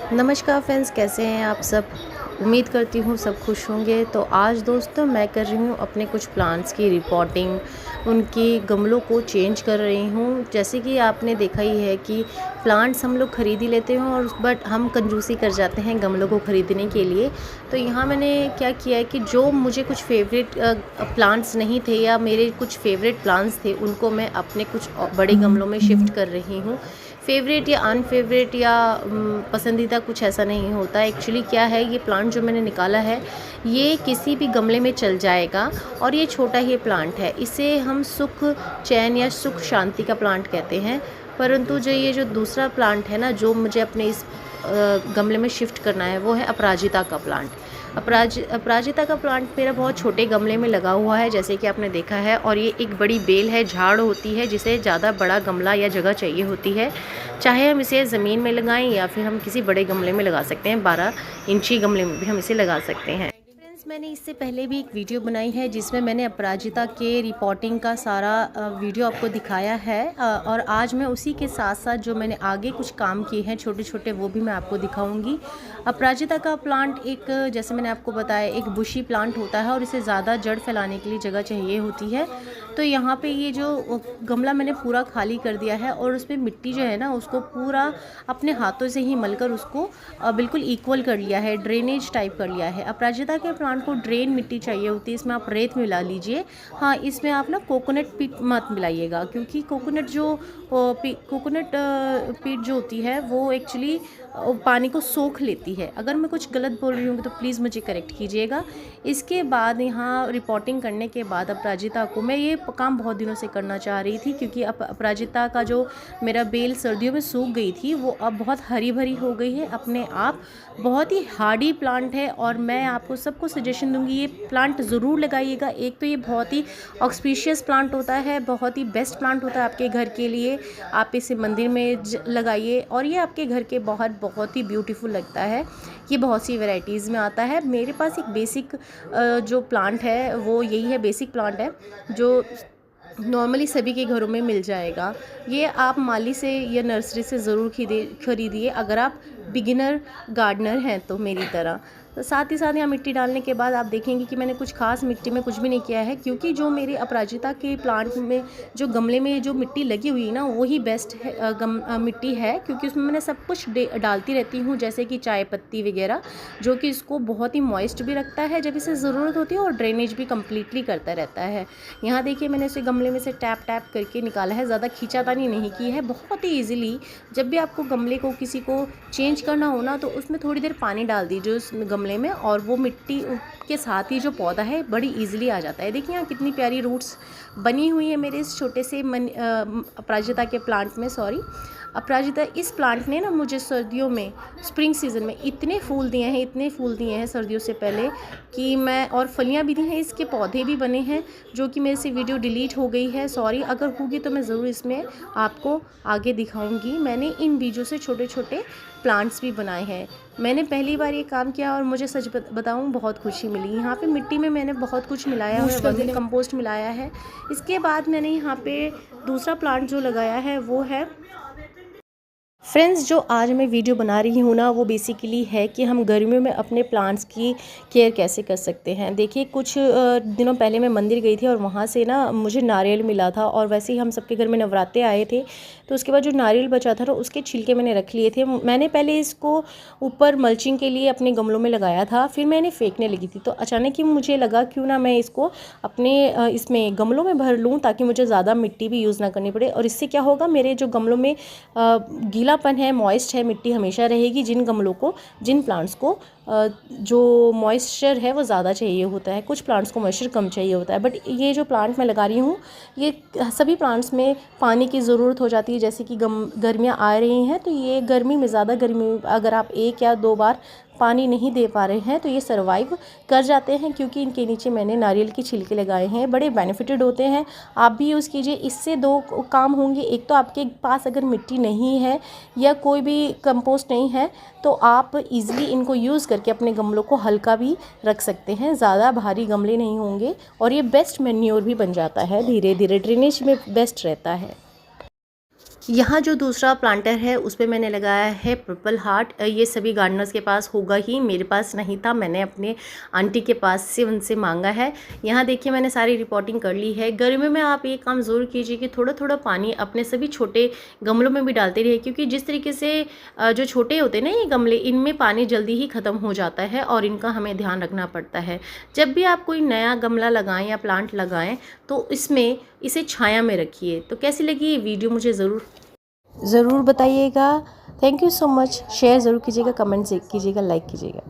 नमस्कार फ्रेंड्स, कैसे हैं आप सब। उम्मीद करती हूँ सब खुश होंगे। तो आज दोस्तों मैं कर रही हूँ अपने कुछ प्लांट्स की रिपोर्टिंग, उनके गमलों को चेंज कर रही हूँ। जैसे कि आपने देखा ही है कि प्लांट्स हम लोग ख़रीद ही लेते हैं और बट हम कंजूसी कर जाते हैं गमलों को ख़रीदने के लिए। तो यहाँ मैंने क्या किया है कि जो मुझे कुछ फेवरेट प्लांट्स नहीं थे या मेरे कुछ फेवरेट प्लांट्स थे, उनको मैं अपने कुछ बड़े गमलों में शिफ्ट कर रही हूँ। फेवरेट या अनफेवरेट या पसंदीदा कुछ ऐसा नहीं होता। एक्चुअली क्या है, ये प्लांट जो मैंने निकाला है ये किसी भी गमले में चल जाएगा और ये छोटा ही प्लांट है। इसे हम सुख चैन या सुख शांति का प्लांट कहते हैं। परंतु जो दूसरा प्लांट है ना, जो मुझे अपने इस गमले में शिफ्ट करना है, वो है अपराजिता का प्लांट। अपराजिता का प्लांट मेरा बहुत छोटे गमले में लगा हुआ है, जैसे कि आपने देखा है। और ये एक बड़ी बेल है, झाड़ होती है, जिसे ज़्यादा बड़ा गमला या जगह चाहिए होती है। चाहे हम इसे ज़मीन में लगाएं या फिर हम किसी बड़े गमले में लगा सकते हैं। 12 इंची गमले में भी हम इसे लगा सकते हैं। मैंने इससे पहले भी एक वीडियो बनाई है जिसमें मैंने अपराजिता के रिपोर्टिंग का सारा वीडियो आपको दिखाया है। और आज मैं उसी के साथ साथ जो मैंने आगे कुछ काम किए हैं छोटे छोटे, वो भी मैं आपको दिखाऊंगी। अपराजिता का प्लांट एक, जैसे मैंने आपको बताया, एक बुशी प्लांट होता है और इसे ज़्यादा जड़ फैलाने के लिए जगह चाहिए होती है। तो यहाँ पे ये जो गमला मैंने पूरा खाली कर दिया है और उसमें मिट्टी जो है ना, उसको पूरा अपने हाथों से ही मलकर उसको बिल्कुल इक्वल कर लिया है, ड्रेनेज टाइप कर लिया है। अपराजिता के प्लांट को ड्रेन मिट्टी चाहिए होती है, इसमें आप रेत मिला लीजिए। हाँ, इसमें आप ना कोकोनट पीट मत मिलाइएगा, क्योंकि कोकोनट पीट जो होती है वो एक्चुअली पानी को सोख लेती है। अगर मैं कुछ गलत बोल रही हूँ तो प्लीज़ मुझे करेक्ट कीजिएगा। इसके बाद यहाँ रिपोर्टिंग करने के बाद अपराजिता को, मैं ये काम बहुत दिनों से करना चाह रही थी, क्योंकि अपराजिता का जो मेरा बेल सर्दियों में सूख गई थी, वो अब बहुत हरी भरी हो गई है अपने आप। बहुत ही हार्डी प्लांट है और मैं आपको सबको सजेशन दूंगी, ये प्लांट ज़रूर लगाइएगा। एक तो ये बहुत ही ऑक्सपीशियस प्लांट होता है, बहुत ही बेस्ट प्लांट होता है आपके घर के लिए। आप इसे मंदिर में लगाइए और ये आपके घर के बाहर बहुत ही ब्यूटीफुल लगता है। ये बहुत सी वैरायटीज़ में आता है। मेरे पास एक बेसिक जो प्लांट है वो यही है, बेसिक प्लांट है जो नॉर्मली सभी के घरों में मिल जाएगा। ये आप माली से या नर्सरी से ज़रूर खरीदिए अगर आप बिगिनर गार्डनर हैं तो, मेरी तरह। तो साथ ही साथ यहाँ मिट्टी डालने के बाद आप देखेंगे कि मैंने कुछ खास मिट्टी में कुछ भी नहीं किया है, क्योंकि जो मेरे अपराजिता के प्लांट में जो गमले में जो मिट्टी लगी हुई है ना, वही बेस्ट है मिट्टी है, क्योंकि उसमें मैंने सब कुछ डालती रहती हूँ, जैसे कि चाय पत्ती वगैरह, जो कि इसको बहुत ही मॉइस्ट भी रखता है जब इसे ज़रूरत होती है और ड्रेनेज भी कम्प्लीटली करता रहता है। यहाँ देखिए मैंने इसे गमले में से टैप टैप करके निकाला है, ज़्यादा खींचातानी नहीं की है, बहुत ही ईजिली। जब भी आपको गमले को किसी को चेंज करना हो ना, तो उसमें थोड़ी देर पानी डाल दीजिए उस गमले में, और वो मिट्टी के साथ ही जो पौधा है बड़ी इजीली आ जाता है। देखिए यहाँ कितनी प्यारी रूट्स बनी हुई है मेरे इस छोटे से अपराजिता के प्लांट में। अपराजिता इस प्लांट ने ना मुझे सर्दियों में, स्प्रिंग सीज़न में इतने फूल दिए हैं सर्दियों से पहले कि मैं, और फलियां भी दी हैं, इसके पौधे भी बने हैं, जो कि मेरे से वीडियो डिलीट हो गई है, सॉरी। अगर होगी तो मैं ज़रूर इसमें आपको आगे दिखाऊंगी। मैंने इन बीजों से छोटे छोटे प्लांट्स भी बनाए हैं। मैंने पहली बार ये काम किया और मुझे सच बताऊं बहुत खुशी मिली। यहाँ पे मिट्टी में मैंने बहुत कुछ मिलाया है, वर्मी कंपोस्ट मिलाया है। इसके बाद मैंने यहाँ पे दूसरा प्लांट जो लगाया है वो है, फ्रेंड्स, जो आज मैं वीडियो बना रही हूँ ना, वो बेसिकली है कि हम गर्मियों में अपने प्लांट्स की केयर कैसे कर सकते हैं। देखिए कुछ दिनों पहले मैं मंदिर गई थी और वहाँ से ना मुझे नारियल मिला था, और वैसे ही हम सबके घर में नवरात्रे आए थे, तो उसके बाद जो नारियल बचा था ना, उसके छिलके मैंने रख लिए थे। मैंने पहले इसको ऊपर मल्चिंग के लिए अपने गमलों में लगाया था, फिर मैंने फेंकने लगी थी, तो अचानक ही मुझे लगा क्यों ना मैं इसको अपने इसमें गमलों में भर लूँ, ताकि मुझे ज़्यादा मिट्टी भी यूज़ ना करनी पड़े। और इससे क्या होगा, मेरे जो गमलों में गीलापन है, मॉइस्ट है, मिट्टी हमेशा रहेगी। जिन प्लांट्स को जो मॉइस्चर है वो ज़्यादा चाहिए होता है, कुछ प्लांट्स को मॉइस्चर कम चाहिए होता है। बट ये जो प्लांट मैं लगा रही हूँ, ये सभी प्लांट्स में पानी की ज़रूरत हो जाती है। जैसे कि गर्मियाँ आ रही हैं, तो ये गर्मी में अगर आप 1 या 2 बार पानी नहीं दे पा रहे हैं तो ये सर्वाइव कर जाते हैं, क्योंकि इनके नीचे मैंने नारियल के छिलके लगाए हैं। बड़े बेनिफिटेड होते हैं, आप भी यूज़ कीजिए। इससे 2 काम होंगे। एक तो आपके पास अगर मिट्टी नहीं है या कोई भी कंपोस्ट नहीं है, तो आप इजीली इनको यूज़ करके अपने गमलों को हल्का भी रख सकते हैं, ज़्यादा भारी गमले नहीं होंगे, और ये बेस्ट मैन्योर भी बन जाता है। धीरे धीरे ड्रेनेज में बेस्ट रहता है। यहाँ जो दूसरा प्लांटर है उस पे मैंने लगाया है पर्पल हार्ट। ये सभी गार्डनर्स के पास होगा ही, मेरे पास नहीं था, मैंने अपने आंटी के पास से उनसे मांगा है। यहाँ देखिए मैंने सारी रिपोर्टिंग कर ली है। गर्मियों में आप ये काम ज़रूर कीजिए कि थोड़ा थोड़ा पानी अपने सभी छोटे गमलों में भी डालते रहिए, क्योंकि जिस तरीके से जो छोटे होते हैं ना ये गमले, इनमें पानी जल्दी ही ख़त्म हो जाता है और इनका हमें ध्यान रखना पड़ता है। जब भी आप कोई नया गमला लगाएं या प्लांट लगाएं तो इसमें इसे छाया में रखिए। तो कैसी लगी ये वीडियो मुझे ज़रूर बताइएगा। Thank you so much. Share ज़रूर कीजिएगा, कमेंट कीजिएगा, लाइक कीजिएगा।